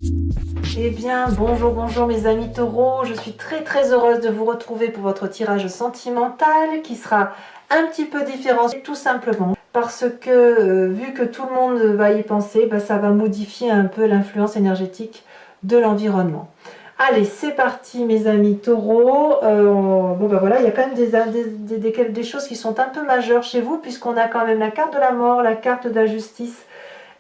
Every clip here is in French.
Eh bien, bonjour, bonjour mes amis taureaux, je suis très heureuse de vous retrouver pour votre tirage sentimental qui sera un petit peu différent, tout simplement parce que vu que tout le monde va y penser, ça va modifier un peu l'influence énergétique de l'environnement. Allez, c'est parti mes amis taureaux. Voilà, il y a quand même des choses qui sont un peu majeures chez vous puisqu'on a quand même la carte de la mort, la carte de la justice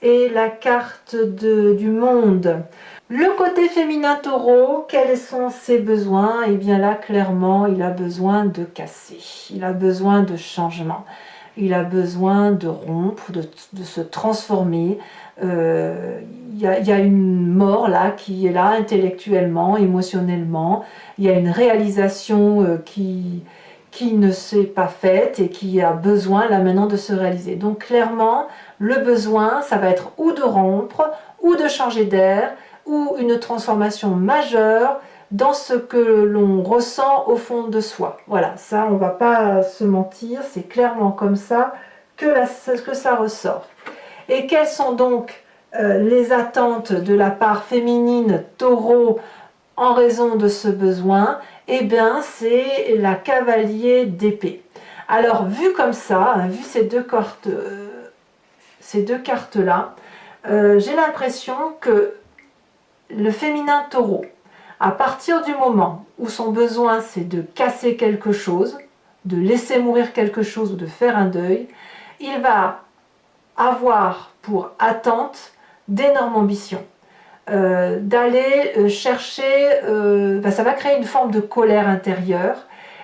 et la carte du monde. Le côté féminin taureau, quels sont ses besoins? Et bien là, clairement, il a besoin de casser, il a besoin de changement, il a besoin de rompre, de se transformer. Il y a une mort là qui est là intellectuellement, émotionnellement. Il y a une réalisation qui ne s'est pas faite et qui a besoin là maintenant de se réaliser. Donc clairement, le besoin, ça va être ou de rompre, ou de changer d'air, ou une transformation majeure dans ce que l'on ressent au fond de soi. Voilà, ça on ne va pas se mentir, c'est clairement comme ça que ça ressort. Et quelles sont donc les attentes de la part féminine taureau en raison de ce besoin? Eh bien, c'est la cavalier d'épée. Alors, vu comme ça, vu ces deux cartes-là, j'ai l'impression que le féminin taureau, à partir du moment où son besoin c'est de casser quelque chose, de laisser mourir quelque chose ou de faire un deuil, il va avoir pour attente d'énormes ambitions. D'aller chercher, ça va créer une forme de colère intérieure,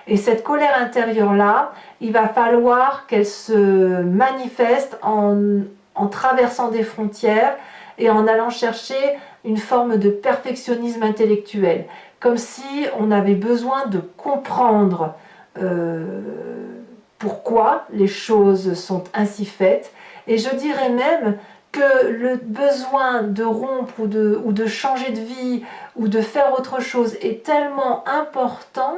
et cette colère intérieure là, il va falloir qu'elle se manifeste en traversant des frontières et en allant chercher une forme de perfectionnisme intellectuel, comme si on avait besoin de comprendre pourquoi les choses sont ainsi faites, et je dirais même que le besoin de rompre ou de changer de vie ou de faire autre chose est tellement important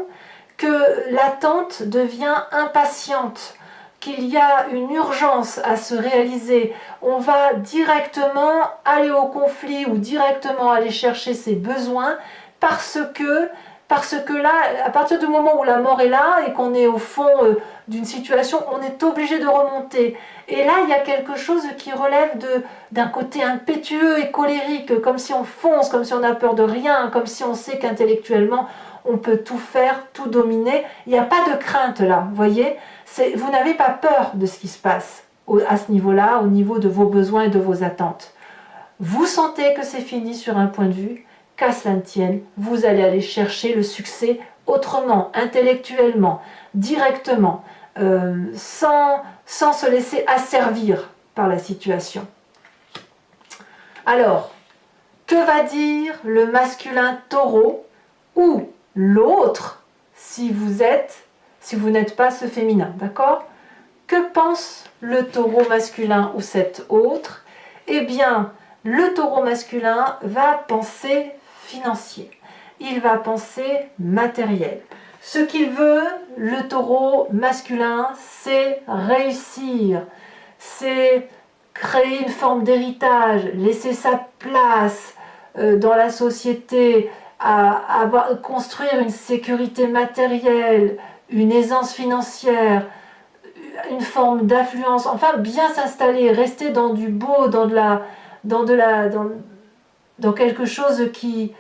que l'attente devient impatiente, qu'il y a une urgence à se réaliser. On va directement aller au conflit ou directement aller chercher ses besoins parce que là, à partir du moment où la mort est là et qu'on est au fond d'une situation, on est obligé de remonter. Et là, il y a quelque chose qui relève d'un côté impétueux et colérique, comme si on fonce, comme si on a peur de rien, comme si on sait qu'intellectuellement, on peut tout faire, tout dominer. Il n'y a pas de crainte là, vous voyez? Vous n'avez pas peur de ce qui se passe à ce niveau-là, au niveau de vos besoins et de vos attentes. Vous sentez que c'est fini sur un point de vue, qu'à cela ne tienne, vous allez aller chercher le succès autrement, intellectuellement, directement, sans se laisser asservir par la situation. Alors, que va dire le masculin taureau ou l'autre si vous n'êtes pas ce féminin, d'accord? Que pense le taureau masculin ou cet autre? Eh bien, le taureau masculin va penser financier, il va penser matériel. Ce qu'il veut, le taureau masculin, c'est réussir, c'est créer une forme d'héritage, laisser sa place dans la société, construire une sécurité matérielle, une aisance financière, une forme d'influence, enfin bien s'installer, rester dans du beau, dans quelque chose qui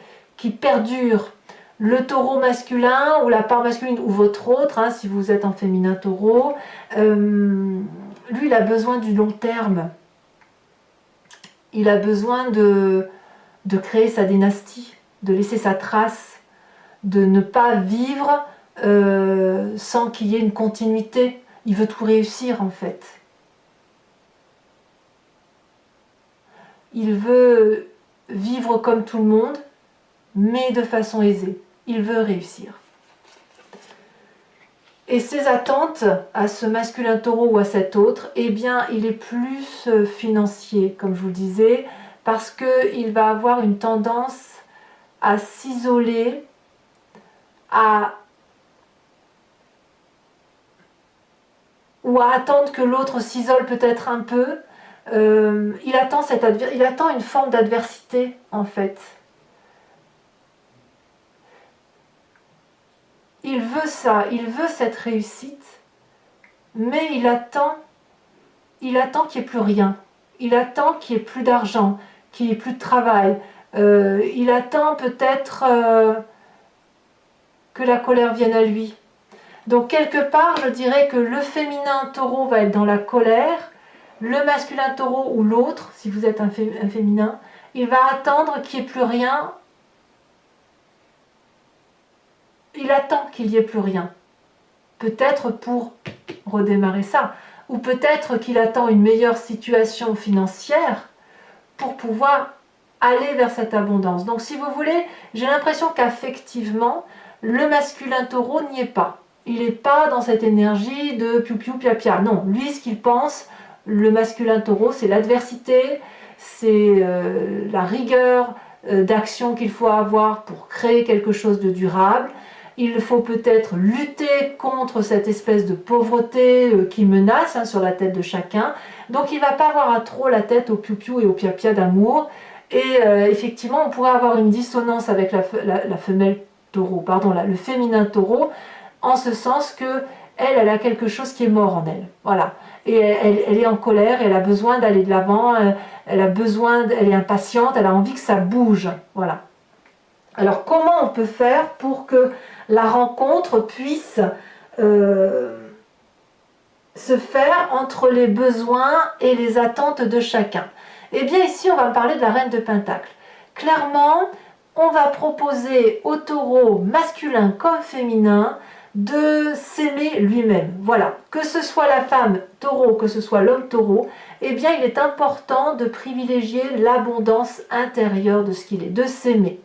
perdure. Le taureau masculin ou la part masculine ou votre autre, hein, si vous êtes en féminin taureau, lui il a besoin du long terme. Il a besoin de créer sa dynastie, de laisser sa trace, de ne pas vivre sans qu'il y ait une continuité. Il veut tout réussir en fait. Il veut vivre comme tout le monde, mais de façon aisée. Il veut réussir. Et ses attentes à ce masculin taureau ou à cet autre, eh bien, il est plus financier, comme je vous le disais, parce qu'il va avoir une tendance à s'isoler, ou à attendre que l'autre s'isole peut-être un peu, il attend une forme d'adversité en fait. Il veut ça, il veut cette réussite, mais il attend qu'il n'y ait plus rien. Il attend qu'il n'y ait plus d'argent, qu'il n'y ait plus de travail. Il attend peut-être que la colère vienne à lui. Donc quelque part, je dirais que le féminin taureau va être dans la colère, le masculin taureau ou l'autre, si vous êtes un féminin, il va attendre qu'il n'y ait plus rien. Il attend qu'il n'y ait plus rien. Peut-être pour redémarrer ça. Ou peut-être qu'il attend une meilleure situation financière pour pouvoir aller vers cette abondance. Donc si vous voulez, j'ai l'impression qu'affectivement, le masculin taureau n'y est pas. Il n'est pas dans cette énergie de piou-piou, pia-pia. Non, lui, ce qu'il pense, le masculin taureau, c'est l'adversité, c'est la rigueur d'action qu'il faut avoir pour créer quelque chose de durable. Il faut peut-être lutter contre cette espèce de pauvreté qui menace sur la tête de chacun. Donc il ne va pas avoir à trop la tête au piou-piou et au pia-pia d'amour. Et effectivement, on pourrait avoir une dissonance avec la femelle taureau, pardon, le féminin taureau, en ce sens que elle a quelque chose qui est mort en elle. Voilà. Et elle est en colère, elle a besoin d'aller de l'avant, elle est impatiente, elle a envie que ça bouge. Voilà. Alors comment on peut faire pour que la rencontre puisse se faire entre les besoins et les attentes de chacun? Eh bien ici on va parler de la reine de Pentacle. Clairement, on va proposer au taureau masculin comme féminin de s'aimer lui-même. Voilà, que ce soit la femme taureau, que ce soit l'homme taureau, eh bien il est important de privilégier l'abondance intérieure de ce qu'il est, de s'aimer.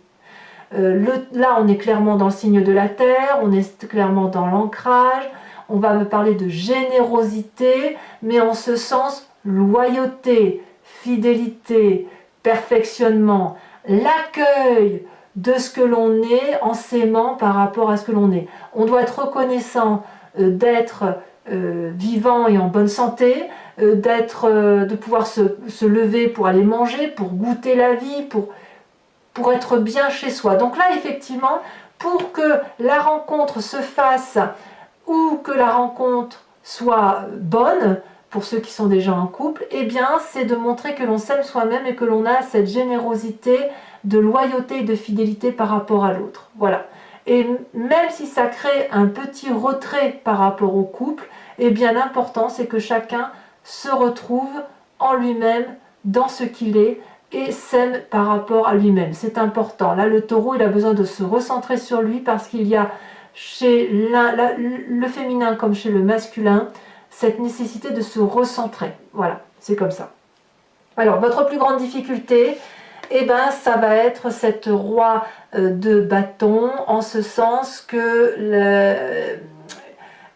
Là on est clairement dans le signe de la terre, on est clairement dans l'ancrage, on va me parler de générosité, mais en ce sens loyauté, fidélité, perfectionnement, l'accueil de ce que l'on est en s'aimant par rapport à ce que l'on est. On doit être reconnaissant d'être vivant et en bonne santé, de pouvoir se lever pour aller manger, pour goûter la vie, pour être bien chez soi. Donc là, effectivement, pour que la rencontre se fasse ou que la rencontre soit bonne, pour ceux qui sont déjà en couple, eh bien, c'est de montrer que l'on s'aime soi-même et que l'on a cette générosité de loyauté et de fidélité par rapport à l'autre. Voilà. Et même si ça crée un petit retrait par rapport au couple, eh bien, l'important, c'est que chacun se retrouve en lui-même, dans ce qu'il est, et s'aime par rapport à lui-même. C'est important. Là, le taureau, il a besoin de se recentrer sur lui parce qu'il y a chez le féminin comme chez le masculin cette nécessité de se recentrer. Voilà, c'est comme ça. Alors, votre plus grande difficulté, eh ben, ça va être cette roi de bâton, en ce sens que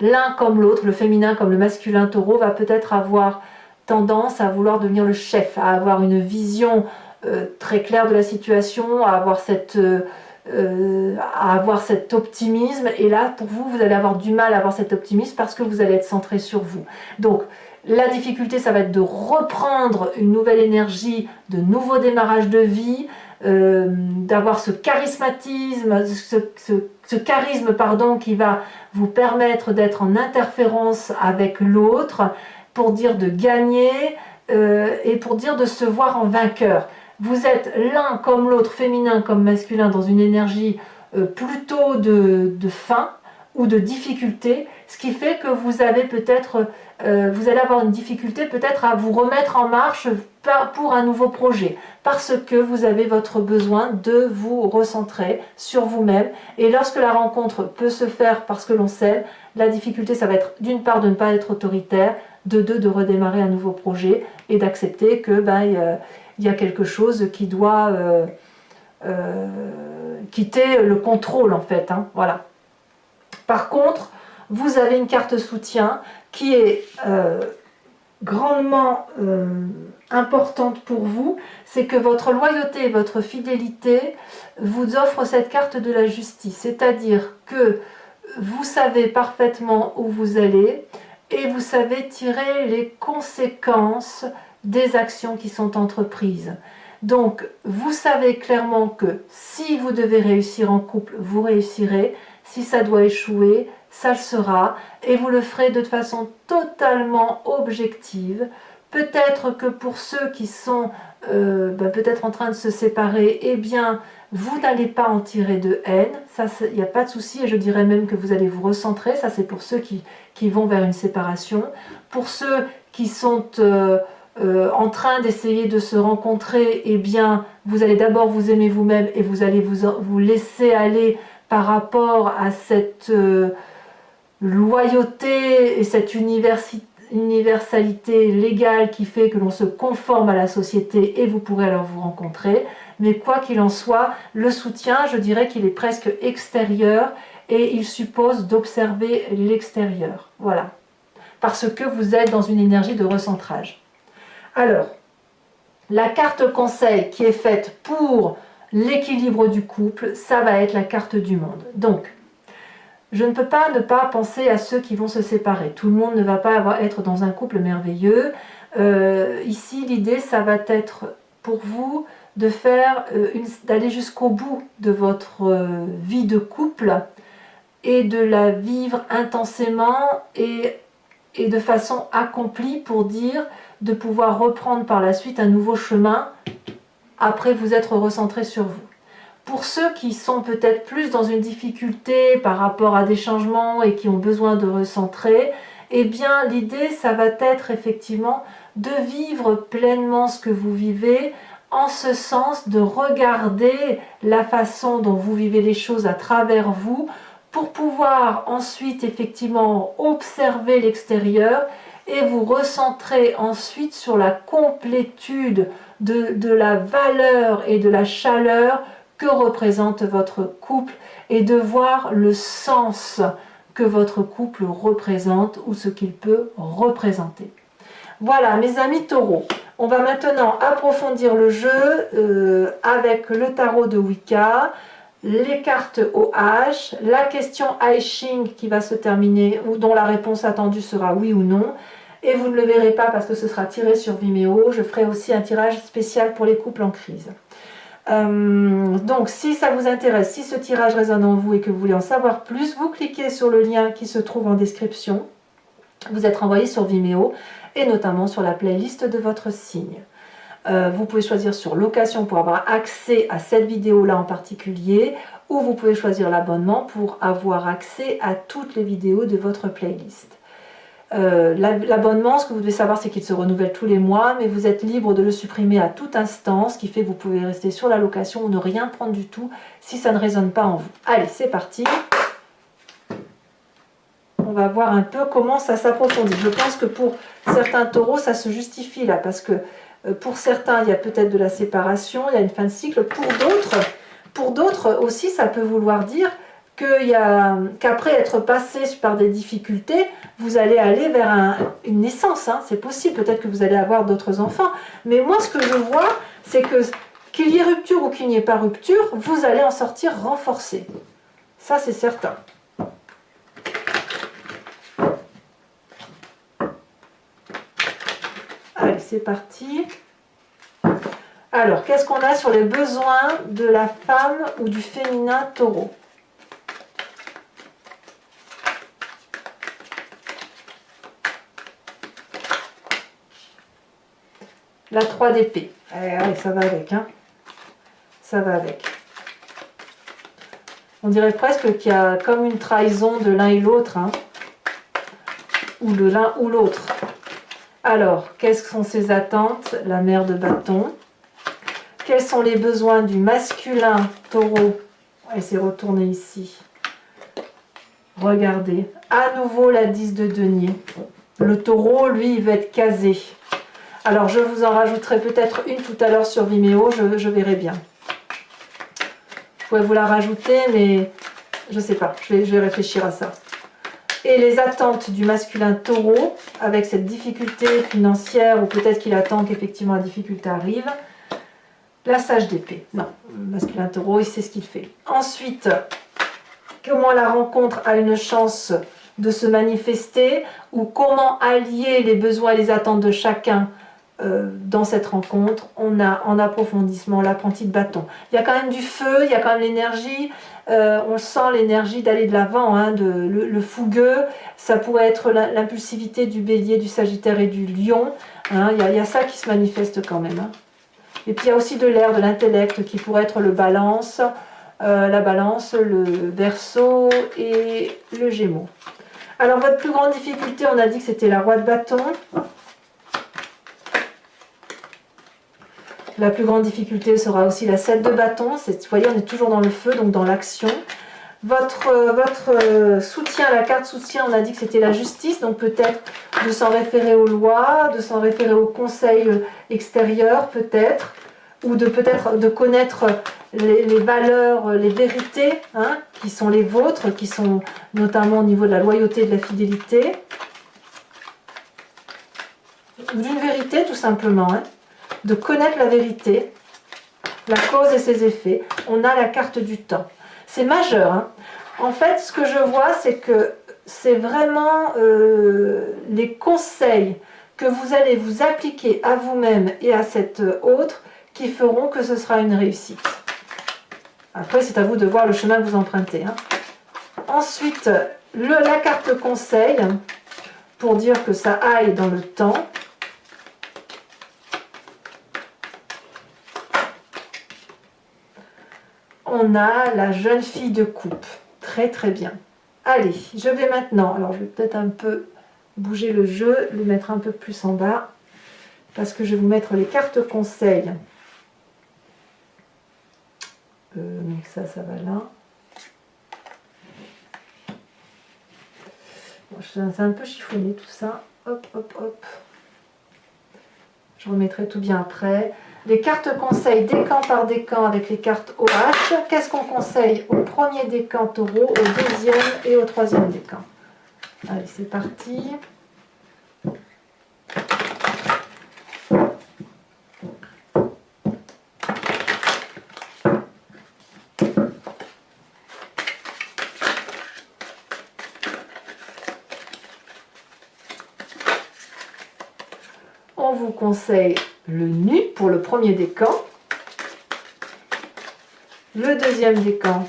l'un comme l'autre, le féminin comme le masculin taureau, va peut-être avoir tendance à vouloir devenir le chef, à avoir une vision très claire de la situation, à avoir cet optimisme. Et là, pour vous, vous allez avoir du mal à avoir cet optimisme parce que vous allez être centré sur vous. Donc, la difficulté, ça va être de reprendre une nouvelle énergie, de nouveaux démarrages de vie, d'avoir ce charismatisme, ce charisme pardon, qui va vous permettre d'être en interférence avec l'autre, pour dire de gagner et pour dire de se voir en vainqueur. Vous êtes l'un comme l'autre, féminin comme masculin, dans une énergie plutôt de faim ou de difficulté, ce qui fait que vous avez peut-être, vous allez avoir une difficulté peut-être à vous remettre en marche pour un nouveau projet, parce que vous avez votre besoin de vous recentrer sur vous-même. Et lorsque la rencontre peut se faire parce que l'on s'aime, la difficulté, ça va être d'une part de ne pas être autoritaire, de deux, de redémarrer un nouveau projet et d'accepter que y a quelque chose qui doit quitter le contrôle en fait. Hein, voilà. Par contre, vous avez une carte soutien qui est grandement importante pour vous, c'est que votre loyauté et votre fidélité vous offrent cette carte de la justice, c'est-à-dire que vous savez parfaitement où vous allez et vous savez tirer les conséquences des actions qui sont entreprises. Donc, vous savez clairement que si vous devez réussir en couple, vous réussirez. Si ça doit échouer, ça le sera. Et vous le ferez de façon totalement objective. Peut-être que pour ceux qui sont peut-être en train de se séparer, eh bien, vous n'allez pas en tirer de haine. Ça, il n'y a pas de souci. Et je dirais même que vous allez vous recentrer. Ça, c'est pour ceux qui vont vers une séparation. Pour ceux qui sont en train d'essayer de se rencontrer, eh bien, vous allez d'abord vous aimer vous-même et vous allez vous laisser aller par rapport à cette loyauté et cette universalité légale qui fait que l'on se conforme à la société et vous pourrez alors vous rencontrer. Mais quoi qu'il en soit, le soutien, je dirais qu'il est presque extérieur et il suppose d'observer l'extérieur. Voilà. Parce que vous êtes dans une énergie de recentrage. Alors, la carte conseil qui est faite pour l'équilibre du couple, ça va être la carte du monde. Donc, je ne peux pas ne pas penser à ceux qui vont se séparer. Tout le monde ne va pas être dans un couple merveilleux. Ici, l'idée, ça va être pour vous de d'aller jusqu'au bout de votre vie de couple et de la vivre intensément et de façon accomplie pour dire de pouvoir reprendre par la suite un nouveau chemin après vous être recentré sur vous. Pour ceux qui sont peut-être plus dans une difficulté par rapport à des changements et qui ont besoin de recentrer, eh bien l'idée ça va être effectivement de vivre pleinement ce que vous vivez, en ce sens de regarder la façon dont vous vivez les choses à travers vous pour pouvoir ensuite effectivement observer l'extérieur et vous recentrer ensuite sur la complétude de la valeur et de la chaleur que représente votre couple et de voir le sens que votre couple représente ou ce qu'il peut représenter. Voilà mes amis taureaux, on va maintenant approfondir le jeu avec le tarot de Wicca, les cartes OH, la question I Ching qui va se terminer, ou dont la réponse attendue sera oui ou non. Et vous ne le verrez pas parce que ce sera tiré sur Vimeo. Je ferai aussi un tirage spécial pour les couples en crise. Donc si ça vous intéresse, si ce tirage résonne en vous et que vous voulez en savoir plus, vous cliquez sur le lien qui se trouve en description. Vous êtes renvoyé sur Vimeo et notamment sur la playlist de votre signe. Vous pouvez choisir sur location pour avoir accès à cette vidéo-là en particulier, ou vous pouvez choisir l'abonnement pour avoir accès à toutes les vidéos de votre playlist. L'abonnement, ce que vous devez savoir, c'est qu'il se renouvelle tous les mois, mais vous êtes libre de le supprimer à tout instant, ce qui fait que vous pouvez rester sur la location ou ne rien prendre du tout si ça ne résonne pas en vous. Allez, c'est parti. On va voir un peu comment ça s'approfondit. Je pense que pour certains taureaux, ça se justifie là, parce que pour certains, il y a peut-être de la séparation, il y a une fin de cycle. Pour d'autres aussi, ça peut vouloir dire qu'après être passé par des difficultés, vous allez aller vers une naissance. Hein. C'est possible, peut-être que vous allez avoir d'autres enfants. Mais moi, ce que je vois, c'est que qu'il y ait rupture ou qu'il n'y ait pas rupture, vous allez en sortir renforcé. Ça, c'est certain. Allez, c'est parti. Alors, qu'est-ce qu'on a sur les besoins de la femme ou du féminin taureau? La 3 d'épée. Allez, ça va avec, hein. Ça va avec. On dirait presque qu'il y a comme une trahison de l'un et l'autre, hein. Ou de l'un ou l'autre. Alors, quelles sont ses attentes? La mère de bâton. Quels sont les besoins du masculin taureau? Elle s'est retournée ici. Regardez. À nouveau la 10 de denier. Le taureau, lui, il va être casé. Alors, je vous en rajouterai peut-être une tout à l'heure sur Vimeo, je verrai bien. Je pourrais vous la rajouter, mais je ne sais pas, je vais réfléchir à ça. Et les attentes du masculin taureau, avec cette difficulté financière, ou peut-être qu'il attend qu'effectivement la difficulté arrive. La sage d'épée. Non, le masculin taureau, il sait ce qu'il fait. Ensuite, comment la rencontre a une chance de se manifester, ou comment allier les besoins et les attentes de chacun dans cette rencontre, on a en approfondissement l'apprenti de bâton. Il y a quand même du feu, il y a quand même l'énergie, on sent l'énergie d'aller de l'avant, hein, le fougueux, ça pourrait être l'impulsivité du bélier, du sagittaire et du lion, hein, il y a ça qui se manifeste quand même. Hein. Et puis il y a aussi de l'air, de l'intellect qui pourrait être le balance, la balance, le verseau et le gémeaux. Alors votre plus grande difficulté, on a dit que c'était la roi de bâton. La plus grande difficulté sera aussi la 7 de bâton. Vous voyez, on est toujours dans le feu, donc dans l'action. Votre soutien, la carte soutien, on a dit que c'était la justice, donc peut-être de s'en référer aux lois, de s'en référer aux conseils extérieurs peut-être, ou peut-être de connaître les valeurs, les vérités, hein, qui sont les vôtres, qui sont notamment au niveau de la loyauté et de la fidélité. D'une vérité tout simplement, hein, de connaître la vérité, la cause et ses effets. On a la carte du temps. C'est majeur. Hein. En fait, ce que je vois, c'est que c'est vraiment les conseils que vous allez vous appliquer à vous-même et à cette autre qui feront que ce sera une réussite. Après, c'est à vous de voir le chemin que vous empruntez. Hein. Ensuite, la carte conseil, pour dire que ça aille dans le temps. On a la jeune fille de coupe. Très très bien. Allez, je vais maintenant, alors je vais peut-être un peu bouger le jeu, le mettre un peu plus en bas, parce que je vais vous mettre les cartes conseils. Donc ça va là. Bon, c'est un peu chiffonné tout ça. Hop, hop, hop. Je remettrai tout bien après. Les cartes conseils décan par décan avec les cartes OH. Qu'est-ce qu'on conseille au premier décan taureau, au deuxième et au troisième décan? Allez, c'est parti. On vous conseille le nu pour le premier décan. Le deuxième décan.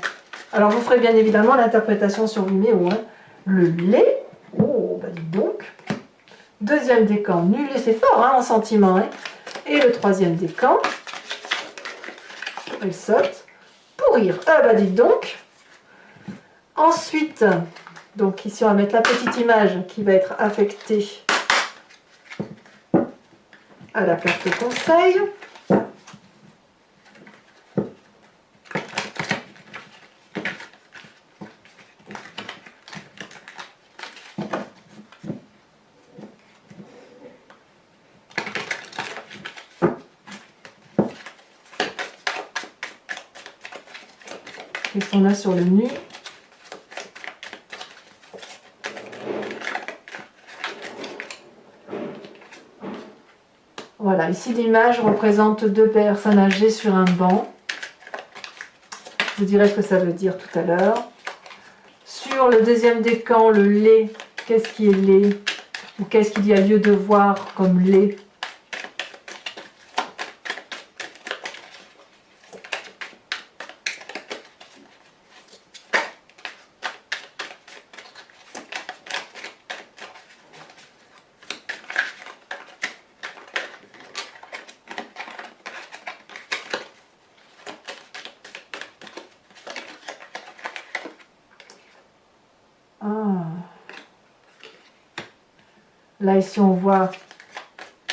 Alors vous ferez bien évidemment l'interprétation sur Vimeo. Hein. Le lait. Oh, bah dites donc. Deuxième décan, nu, c'est fort hein, en sentiment. Hein. Et le troisième décan. Elle saute. Pourrir. Ah bah dites donc. Ensuite, donc ici on va mettre la petite image qui va être affectée à la carte conseil. Qu'est-ce qu'on a sur le nu? Voilà, ici l'image représente deux personnes âgées sur un banc. Je vous dirai ce que ça veut dire tout à l'heure. Sur le deuxième décan, le lait, qu'est-ce qui est lait? Ou qu'est-ce qu'il y a lieu de voir comme lait? Là, ici, on voit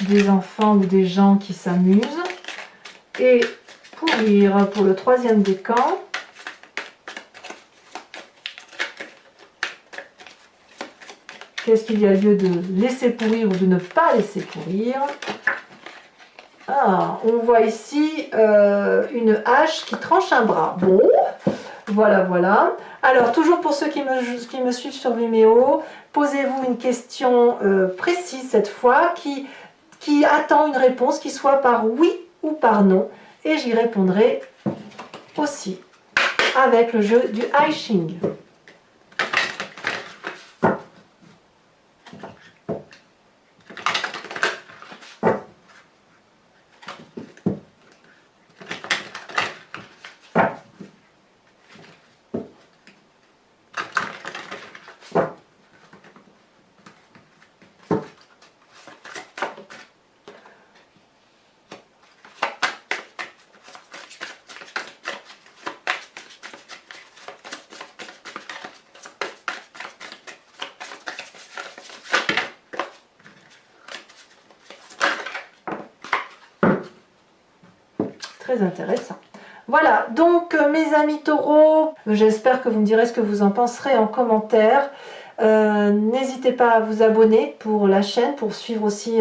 des enfants ou des gens qui s'amusent. Et pourrir pour le troisième décan. Qu'est-ce qu'il y a lieu de laisser pourrir ou de ne pas laisser pourrir? Ah, on voit ici une hache qui tranche un bras. Bon, voilà, voilà. Alors, toujours pour ceux qui me suivent sur Vimeo, posez-vous une question précise cette fois, qui attend une réponse, qui soit par oui ou par non. Et j'y répondrai aussi avec le jeu du I Ching. très intéressant. Voilà, donc mes amis taureaux, j'espère que vous me direz ce que vous en penserez en commentaire. N'hésitez pas à vous abonner pour la chaîne, pour suivre aussi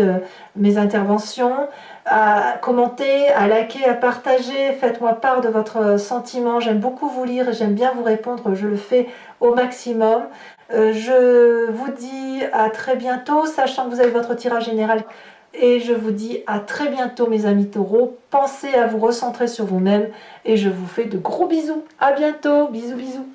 mes interventions, à commenter, à liker, à partager. Faites-moi part de votre sentiment. J'aime beaucoup vous lire et j'aime bien vous répondre. Je le fais au maximum. Je vous dis à très bientôt, sachant que vous avez votre tirage général. Et je vous dis à très bientôt mes amis taureaux. Pensez à vous recentrer sur vous-même et je vous fais de gros bisous. À bientôt. Bisous, bisous.